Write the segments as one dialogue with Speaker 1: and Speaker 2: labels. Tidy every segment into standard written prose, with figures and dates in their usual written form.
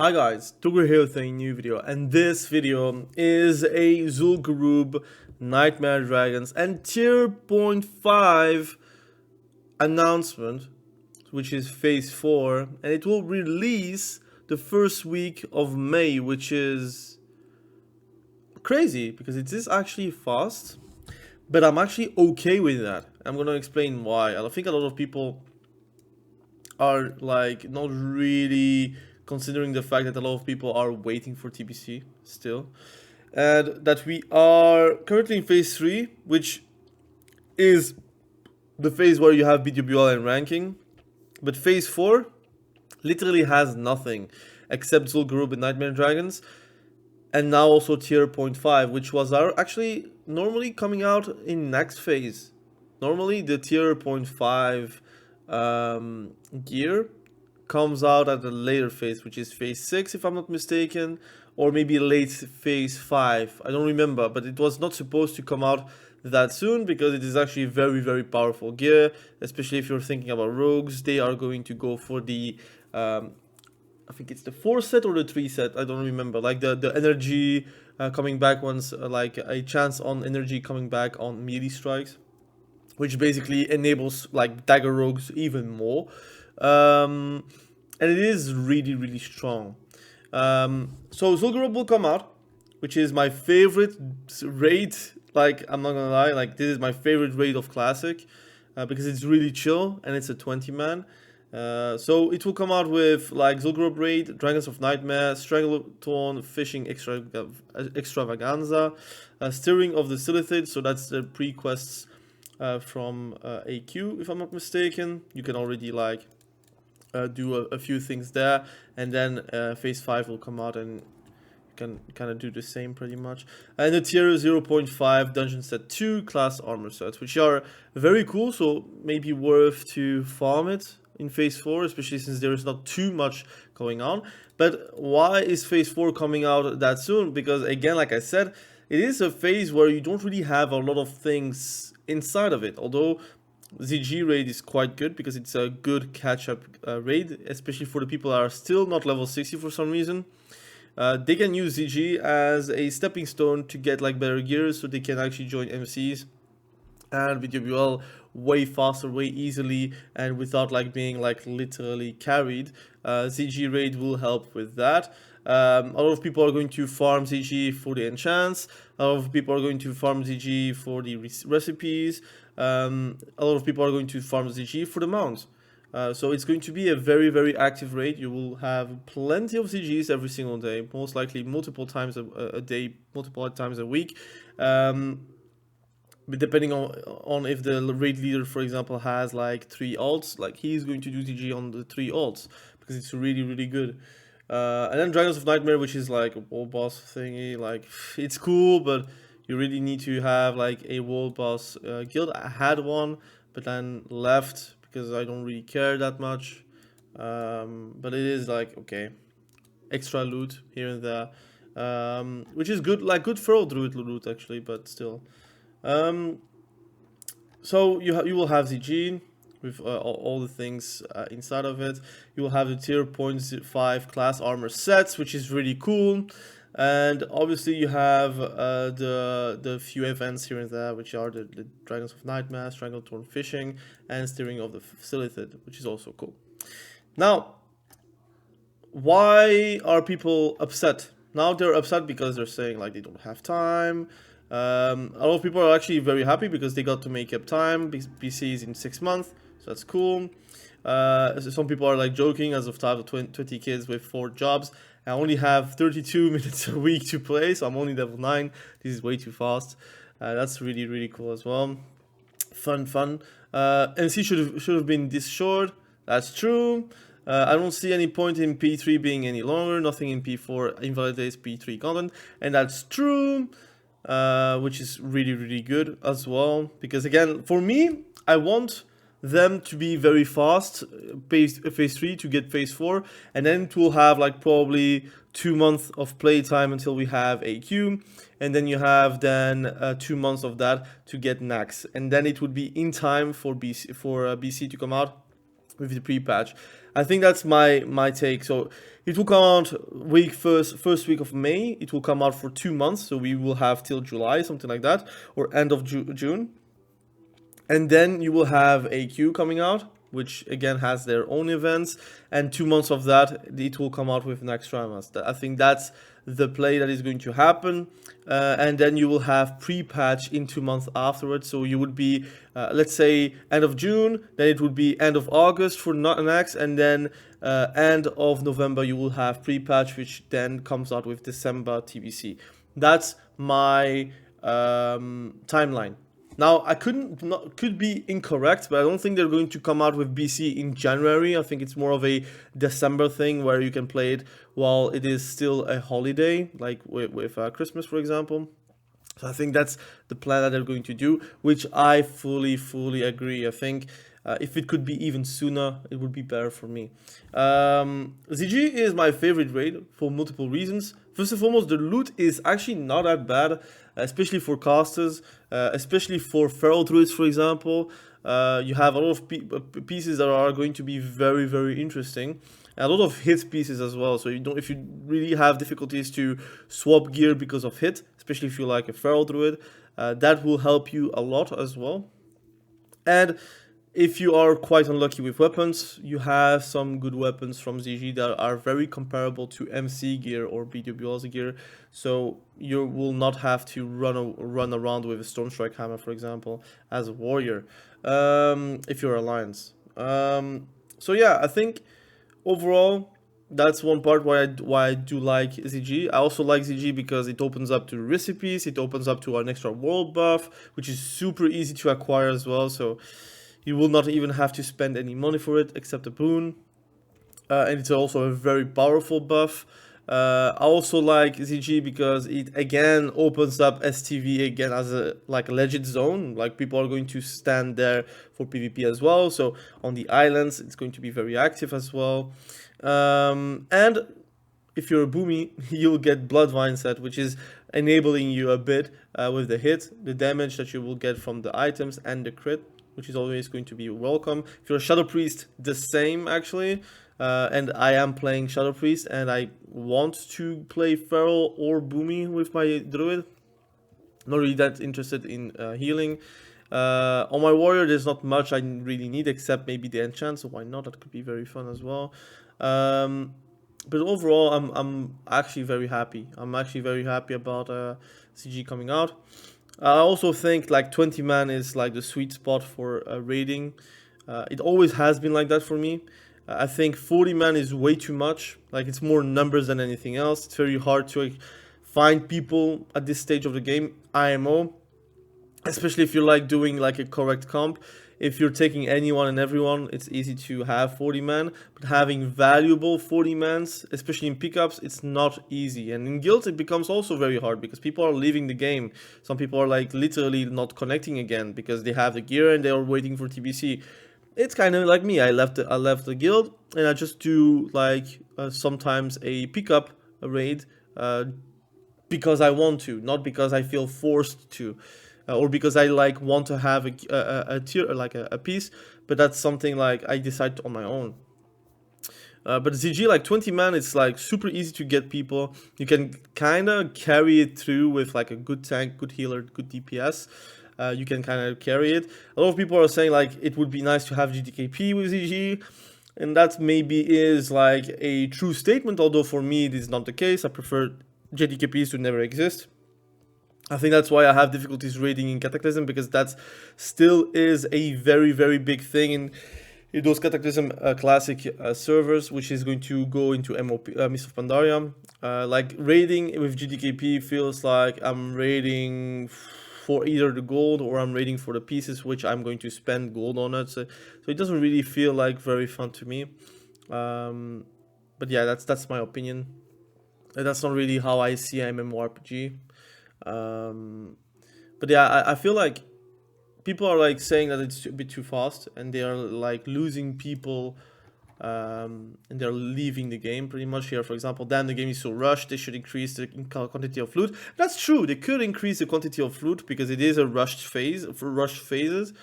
Speaker 1: Hi guys, Tugur here with a new video, and this video is a Zul'Gurub Nightmare Dragons and tier point 5 announcement, which is phase 4, and it will release the first week of May, which is crazy because it is actually fast, but I'm actually okay with that. I'm gonna explain why. I think a lot of people are like not really considering the fact that a lot of people are waiting for TBC still, and that we are currently in phase 3, which is the phase where you have BWL and ranking, but phase 4 literally has nothing except Zul'Gurub and Nightmare Dragons, and now also tier point 5, which was actually normally coming out in next phase. Normally the tier point 5 gear comes out at a later phase, which is phase 6 if I'm not mistaken, or maybe late phase 5, I don't remember, but it was not supposed to come out that soon because it is actually very powerful gear, especially if you're thinking about rogues. They are going to go for the I think it's the 4 set or the 3 set, I don't remember, like the energy coming back once, like a chance on energy coming back on melee strikes, which basically enables like dagger rogues even more. And it is really strong. So Zul'Gurub will come out, which is my favorite raid. Like, I'm not gonna lie, like this is my favorite raid of Classic, because it's really chill and it's a 20-man. So it will come out with like Zul'Gurub raid, Dragons of Nightmare, Strangleton, Fishing Extravaganza, Steering of the Silithid. So that's the pre-quests from AQ, if I'm not mistaken. You can already like do a few things there, and then phase 5 will come out and you can kind of do the same pretty much. And the tier 0.5 dungeon set 2 class armor sets, which are very cool, so maybe worth to farm it in phase 4, especially since there is not too much going on. But why is phase 4 coming out that soon? Because again, like I said, it is a phase where you don't really have a lot of things inside of it, although ZG raid is quite good because it's a good catch-up raid, especially for the people that are still not level 60 for some reason. They can use ZG as a stepping stone to get like better gear, so they can actually join MCs and VWL way faster, way easily, and without like being like literally carried. ZG raid will help with that. A lot of people are going to farm ZG for the enchants. A lot of people are going to farm ZG for the recipes. A lot of people are going to farm ZG for the mounts. So it's going to be a very active raid. You will have plenty of ZGs every single day, most likely multiple times a day, multiple times a week. But depending on if the raid leader, for example, has like 3 ults, like he's going to do ZG on the 3 ults because it's really good. And then Dragons of Nightmare, which is like a world boss thingy, like it's cool, but you really need to have like a world boss guild. I had one, but then left because I don't really care that much. But it is like, okay, extra loot here and there, which is good, like good for druid loot actually, but still. So you will have ZG with all the things inside of it. You will have the tier 0.5 class armor sets, which is really cool. And obviously you have the few events here and there, which are the Dragons of Nightmare, Strangleton Fishing, and Steering of the Silithid, which is also cool. Now, why are people upset? Now they're upset because they're saying like they don't have time. A lot of people are actually very happy because they got to make up time. BC is in 6 months, so that's cool. Some people are like joking as of time of 20 kids with 4 jobs. I only have 32 minutes a week to play, so I'm only level 9. This is way too fast. That's really cool as well. Fun. MC should have been this short. That's true. I don't see any point in P3 being any longer. Nothing in P4 invalidates P3 content, and that's true. Which is really good as well, because again, for me, I want them to be very fast, phase 3 to get phase 4, and then it will have like probably 2 months of playtime until we have AQ, and then you have then 2 months of that to get Nax, and then it would be in time for BC to come out. with the pre-patch. I think that's my take. So it will come out first week of May. It will come out for 2 months, so we will have till July, something like that, or end of June. And then you will have AQ coming out, which again has their own events, and 2 months of that it will come out with Naxxramas. I think that's the play that is going to happen, and then you will have pre-patch in 2 months afterwards. So you would be, let's say, end of June, then it would be end of August for Nax, and then end of November you will have pre-patch, which then comes out with December TBC. That's my timeline. Now, could be incorrect, but I don't think they're going to come out with BC in January. I think it's more of a December thing where you can play it while it is still a holiday, like with Christmas, for example. So I think that's the plan that they're going to do, which I fully agree. I think if it could be even sooner, it would be better for me. ZG is my favorite raid for multiple reasons. First and foremost, the loot is actually not that bad, especially for casters, especially for feral druids, for example. You have a lot of pieces that are going to be very interesting. A lot of hit pieces as well. So if you really have difficulties to swap gear because of hit, especially if you like a feral druid, that will help you a lot as well. And if you are quite unlucky with weapons, you have some good weapons from ZG that are very comparable to MC gear or BWL's gear, so you will not have to run around with a Stormstrike hammer, for example, as a warrior, if you're Alliance. So yeah, I think overall that's one part why I do like ZG. I also like ZG because it opens up to recipes, it opens up to an extra world buff, which is super easy to acquire as well, so you will not even have to spend any money for it except a boon. And it's also a very powerful buff. I also like ZG because it again opens up STV again as a legit zone. Like, people are going to stand there for PvP as well. So on the islands, it's going to be very active as well. And if you're a boomy, you'll get Bloodvine set, which is enabling you a bit with the hit, the damage that you will get from the items, and the crit, which is always going to be welcome. If you're a Shadow Priest, the same actually. And I am playing Shadow Priest, and I want to play Feral or Boomy with my Druid. Not really that interested in healing. On my Warrior, there's not much I really need except maybe the enchant, so why not? That could be very fun as well. But overall, I'm actually very happy. I'm actually very happy about CG coming out. I also think like 20 man is like the sweet spot for raiding. It always has been like that for me. I think 40 man is way too much. Like, it's more numbers than anything else. It's very hard to find people at this stage of the game, IMO, especially if you're like doing like a correct comp. If you're taking anyone and everyone, it's easy to have 40 man, but having valuable 40 mans, especially in pickups, it's not easy. And in guilds, it becomes also very hard because people are leaving the game. Some people are like literally not connecting again because they have the gear and they are waiting for TBC. It's kind of like me. I left the guild, and I just do like sometimes a pickup, a raid, because I want to, not because I feel forced to. Or because I like want to have a tier, like a piece, but that's something like I decide on my own. But ZG, like 20 man, it's like super easy to get people. You can kind of carry it through with like a good tank, good healer, good DPS. You can kind of carry it. A lot of people are saying like it would be nice to have GDKP with ZG, and that maybe is like a true statement, although for me it is not the case. I prefer GDKPs to never exist. I think that's why I have difficulties raiding in Cataclysm, because that still is a very big thing in those Cataclysm classic servers, which is going to go into MOP, Mist of Pandaria. Like, raiding with GDKP feels like I'm raiding for either the gold or I'm raiding for the pieces, which I'm going to spend gold on it. So it doesn't really feel like very fun to me. But yeah, that's my opinion. That's not really how I see MMORPG. But yeah, I feel like people are like saying that it's a bit too fast, and they are like losing people, and they're leaving the game pretty much here. For example, damn, the game is so rushed, they should increase the quantity of loot. That's true, they could increase the quantity of loot because it is a rushed phase, for rushed phases,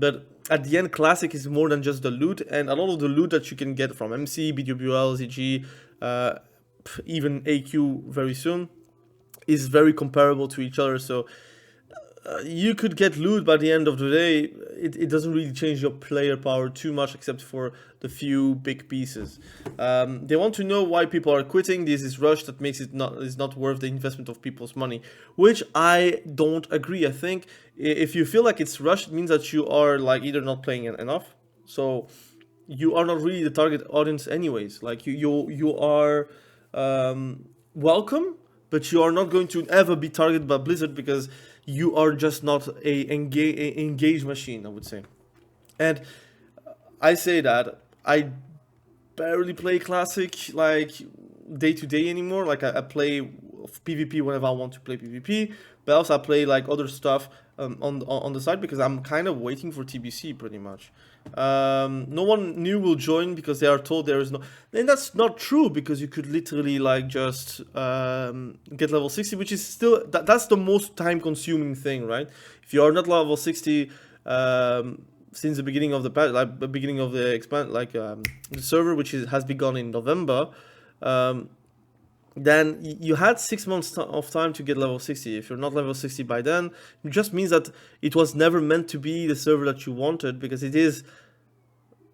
Speaker 1: But at the end, Classic is more than just the loot, and a lot of the loot that you can get from MC, BWL, ZG, even AQ very soon, is very comparable to each other. So you could get loot by the end of the day. It doesn't really change your player power too much, except for the few big pieces. They want to know why people are quitting. This is rush that makes it not worth the investment of people's money, which I don't agree. I think if you feel like it's rushed, it means that you are like either not playing enough, so you are not really the target audience anyways. Like you are welcome, but you are not going to ever be targeted by Blizzard because you are just not a engaged machine, I would say. And I say that I barely play Classic like day to day anymore. Like I play PvP whenever I want to play PvP, but also I play like other stuff on the side because I'm kind of waiting for TBC pretty much. No one new will join because they are told there is no, and that's not true because you could literally like just get level 60, which is still that's the most time consuming thing, right? If you are not level 60 since the beginning of the patch, like the beginning of the expand, like the server, which has begun in November, then you had 6 months of time to get level 60. If you're not level 60 by then, it just means that it was never meant to be the server that you wanted, because it is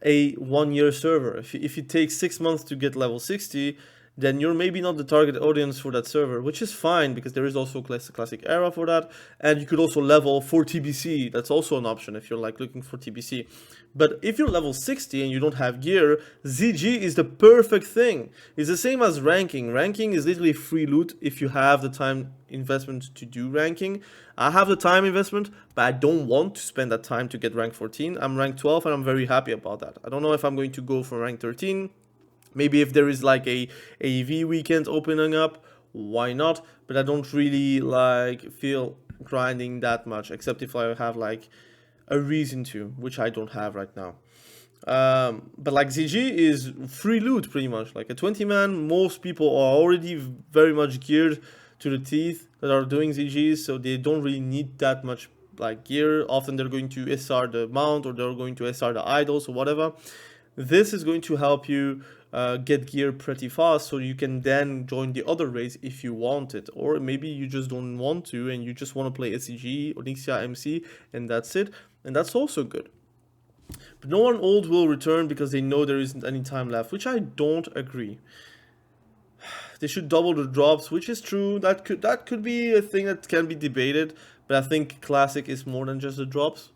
Speaker 1: a 1-year server. If it takes 6 months to get level 60, then you're maybe not the target audience for that server, which is fine because there is also classic era for that, and you could also level for TBC. That's also an option if you're like looking for TBC. But if you're level 60 and you don't have gear, ZG is the perfect thing. It's the same as ranking. Ranking is literally free loot if you have the time investment to do ranking. I have the time investment, but I don't want to spend that time to get rank 14. I'm rank 12 and I'm very happy about that. I don't know if I'm going to go for rank 13. Maybe if there is like a AV weekend opening up, why not? But I don't really like feel grinding that much, except if I have like a reason to, which I don't have right now. But like ZG is free loot pretty much. Like a 20-man, most people are already very much geared to the teeth that are doing ZGs, so they don't really need that much like gear. Often they're going to SR the mount or they're going to SR the idols or whatever. This is going to help you get gear pretty fast, so you can then join the other raids if you want it, or maybe you just don't want to and you just want to play SCG, Onyxia, MC, and that's it, and that's also good. But no one old will return because they know there isn't any time left, which I don't agree. They should double the drops, which is true. That could be a thing that can be debated, but I think Classic is more than just the drops.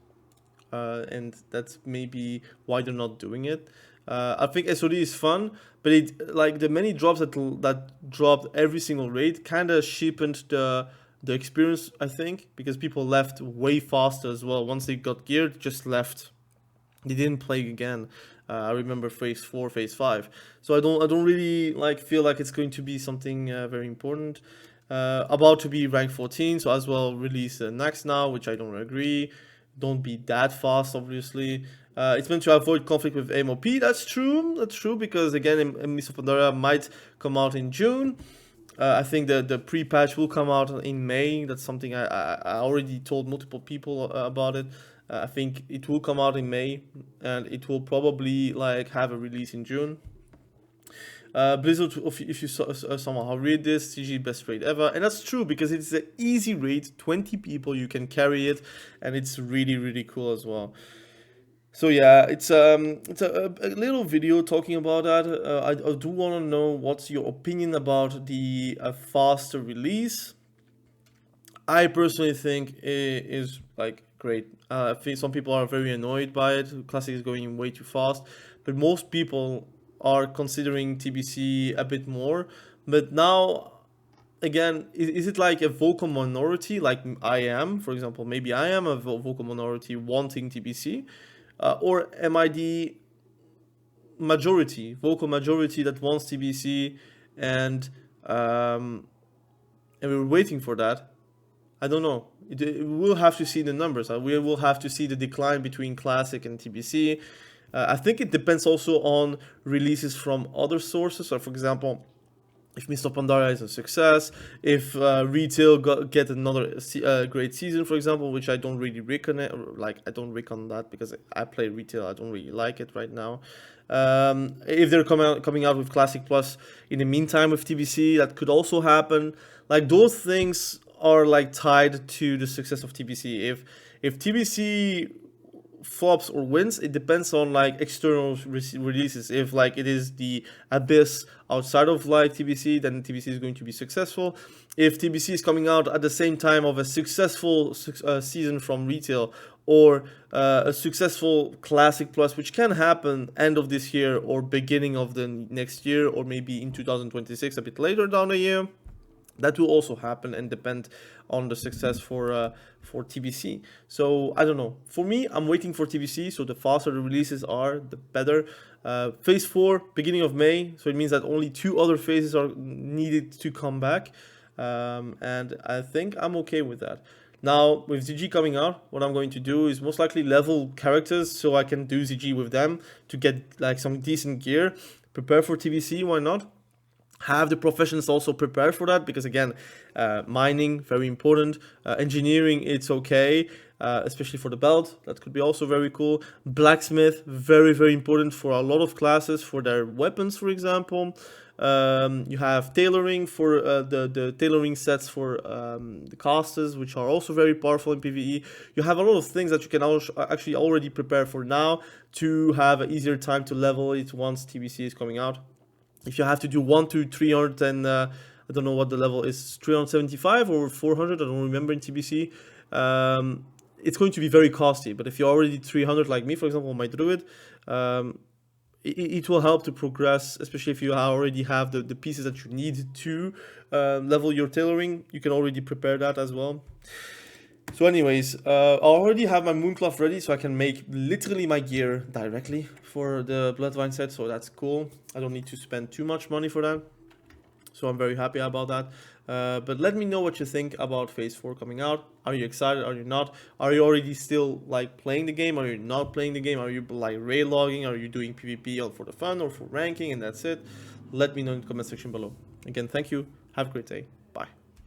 Speaker 1: And that's maybe why they're not doing it. I think SOD is fun, but it like the many drops that dropped every single raid kind of cheapened the experience, I think, because people left way faster as well. Once they got geared, just left. They didn't play again. I remember phase 4, phase 5. So I don't really like feel like it's going to be something very important. About to be rank 14, so as well release Nax now, which I don't agree. Don't be that fast, obviously. It's meant to avoid conflict with MOP. That's true, because again, Miss of Pandora might come out in June. I think the pre-patch will come out in May. That's something I already told multiple people about it. I think it will come out in May, and it will probably like have a release in June. Blizzard, if you somehow read this, CG best raid ever, and that's true because it's an easy raid, 20 people, you can carry it, and it's really cool as well. So yeah, it's a little video talking about that. I do want to know what's your opinion about the faster release. I personally think it is like great. I think some people are very annoyed by it. Classic is going way too fast, but most people are considering TBC a bit more. But now, again, is it like a vocal minority, like I am, for example? Maybe I am a vocal minority wanting TBC, or am I the majority, vocal majority that wants TBC, and we're waiting for that? I don't know. We'll have to see the numbers. We will have to see the decline between Classic and TBC. I think it depends also on releases from other sources. So, for example, if Mist of Pandaria is a success, if retail get another great season, for example, which I don't really reckon it, like I don't reckon that because I play retail, I don't really like it right now. If they're coming out with Classic Plus in the meantime with TBC, that could also happen. Like those things are like tied to the success of TBC. If TBC flops or wins, it depends on like external releases. If like it is the abyss outside of like TBC, then TBC is going to be successful. If TBC is coming out at the same time of a successful season from retail, or a successful Classic Plus, which can happen end of this year or beginning of the next year, or maybe in 2026, a bit later down the year, that will also happen and depend on the success for TBC. So I don't know. For me, I'm waiting for TBC. So the faster the releases are, the better. Phase 4, beginning of May. So it means that only 2 other phases are needed to come back. And I think I'm okay with that. Now, with ZG coming out, what I'm going to do is most likely level characters so I can do ZG with them to get like some decent gear. Prepare for TBC, why not? Have the professions also prepared for that, because again, mining, very important. Engineering, it's okay, especially for the belt. That could be also very cool. Blacksmith, very, very important for a lot of classes, for their weapons, for example. You have tailoring for the tailoring sets for the casters, which are also very powerful in PvE. You have a lot of things that you can actually already prepare for now to have an easier time to level it once TBC is coming out. If you have to do 1 to 300, and I don't know what the level is, 375 or 400, I don't remember in TBC, it's going to be very costly. But if you're already 300 like me, for example, my druid, it will help to progress, especially if you already have the pieces that you need to level your tailoring. You can already prepare that as well. So anyways, I already have my Mooncloth ready, so I can make literally my gear directly for the Bloodvine set, so that's cool. I don't need to spend too much money for that, so I'm very happy about that. But let me know what you think about Phase 4 coming out. Are you excited? Are you not? Are you already still like playing the game? Are you not playing the game? Are you like raid logging? Are you doing PvP all for the fun or for ranking and that's it? Let me know in the comment section below. Again, thank you. Have a great day.